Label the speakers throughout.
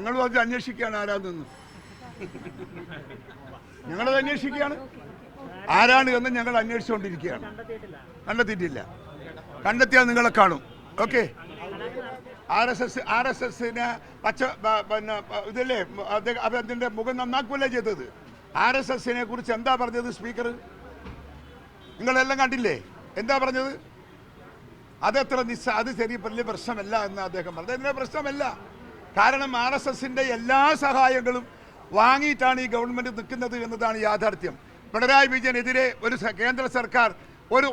Speaker 1: ഞങ്ങൾ അത് അന്വേഷിക്കുകയാണ് ആരാണെന്ന്. ഞങ്ങളത് അന്വേഷിക്കുകയാണ് ആരാണ് എന്ന് ഞങ്ങൾ അന്വേഷിച്ചുകൊണ്ടിരിക്കുകയാണ്. കണ്ടെത്തിയിട്ടില്ല. കണ്ടെത്തിയാൽ നിങ്ങളെ കാണും. ഓക്കെ. RSSനെ പിന്നെ ഇതല്ലേ അതിന്റെ മുഖം നന്നാക്കുകയല്ലേ ചെയ്തത്. RSSനെ കുറിച്ച് എന്താ പറഞ്ഞത് സ്പീക്കർ? നിങ്ങളെല്ലാം കണ്ടില്ലേ എന്താ പറഞ്ഞത്? അതെത്ര അത് ശരി വലിയ പ്രശ്നമല്ല എന്ന് അദ്ദേഹം പറഞ്ഞത്. അതിൻ്റെ പ്രശ്നമല്ല. കാരണം RSSന്റെ എല്ലാ സഹായങ്ങളും വാങ്ങിയിട്ടാണ് ഈ ഗവൺമെന്റ് നിൽക്കുന്നത് എന്നതാണ് യാഥാർത്ഥ്യം. പിണറായി വിജയനെതിരെ ഒരു കേന്ദ്ര സർക്കാർ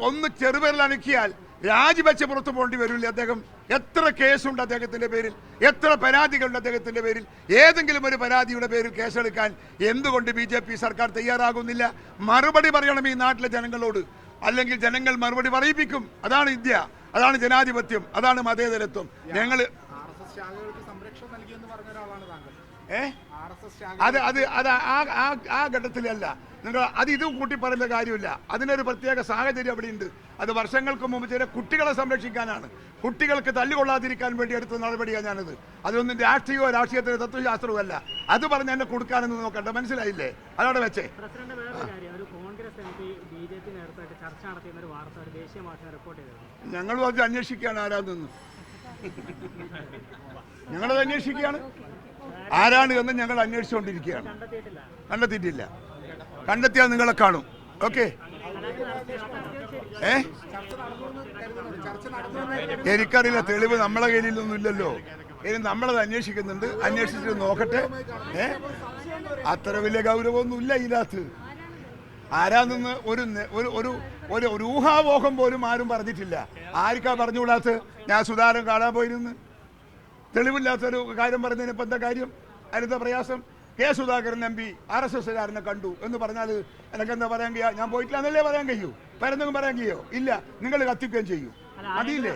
Speaker 1: ഒന്ന് ചെറുപേരിൽ അനക്കിയാൽ രാജിവെച്ച് പുറത്തു പോകേണ്ടി വരില്ല അദ്ദേഹം. എത്ര കേസുണ്ട് അദ്ദേഹത്തിന്റെ പേരിൽ, എത്ര പരാതികളുണ്ട് അദ്ദേഹത്തിന്റെ പേരിൽ. ഏതെങ്കിലും ഒരു പരാതിയുടെ പേരിൽ കേസെടുക്കാൻ എന്തുകൊണ്ട് BJP സർക്കാർ തയ്യാറാകുന്നില്ല? മറുപടി പറയണം ഈ നാട്ടിലെ ജനങ്ങളോട്. അല്ലെങ്കിൽ ജനങ്ങൾ മറുപടി പറയിപ്പിക്കും. അതാണ് ഇന്ത്യ, അതാണ് ജനാധിപത്യം, അതാണ് മതേതരത്വം. ഞങ്ങൾ ആ ഘട്ടത്തിലല്ല നിങ്ങൾ ഇതും കൂട്ടി പറയുന്ന കാര്യമില്ല. അതിനൊരു പ്രത്യേക സാഹചര്യം അവിടെയുണ്ട്. അത് വർഷങ്ങൾക്ക് മുമ്പ് ചില കുട്ടികളെ സംരക്ഷിക്കാനാണ്, കുട്ടികൾക്ക് തല്ലുകൊള്ളാതിരിക്കാൻ വേണ്ടി എടുത്ത നടപടിയാണ് ഞാനത്. അതൊന്നും രാഷ്ട്രീയത്തിന്റെ തത്വശാസ്ത്രവും അല്ല. അത് പറഞ്ഞ് എന്നെ കൊടുക്കാനെന്ന് നോക്കണ്ട. മനസ്സിലായില്ലേ? അതവിടെ വെച്ചേ. ഞങ്ങളും അത് അന്വേഷിക്കുകയാണ് ആരാണെന്ന്. ഞങ്ങളത് അന്വേഷിക്കുകയാണ് ആരാണ് എന്ന് ഞങ്ങൾ അന്വേഷിച്ചുകൊണ്ടിരിക്കുകയാണ്. കണ്ടെത്തിയിട്ടില്ല. കണ്ടെത്തിയാൽ നിങ്ങളെ കാണും. ഓക്കെ. എനിക്കറിയില്ല, തെളിവ് നമ്മളെ കയ്യിലൊന്നും ഇല്ലല്ലോ. ഇനി നമ്മളത് അന്വേഷിക്കുന്നുണ്ട്. അന്വേഷിച്ചിട്ട് നോക്കട്ടെ. അത്ര വലിയ ഗൗരവമൊന്നുമില്ല ഇതിനകത്ത്. ആരാന്നെന്ന് ഒരു ഊഹാപോഹം പോലും ആരും പറഞ്ഞിട്ടില്ല. ആർക്കാ പറഞ്ഞുകൂടാത്ത? ഞാൻ സുധാകരൻ കാണാൻ പോയിരുന്നു. തെളിവില്ലാത്തൊരു കാര്യം പറഞ്ഞതിന് ഇപ്പം എന്താ കാര്യം? അതിനെന്താ പ്രയാസം? സുധാകരൻ MP RSSകാരനെ കണ്ടു എന്ന് പറഞ്ഞാൽ എനിക്കെന്താ പറയാൻ കഴിയുക? ഞാൻ പോയിട്ടില്ല എന്നല്ലേ പറയാൻ കഴിയൂ? പരന്തെങ്കിലും പറയാൻ കഴിയോ? ഇല്ല. നിങ്ങൾ കത്തിക്കുകയും ചെയ്യും. മതിയില്ലേ?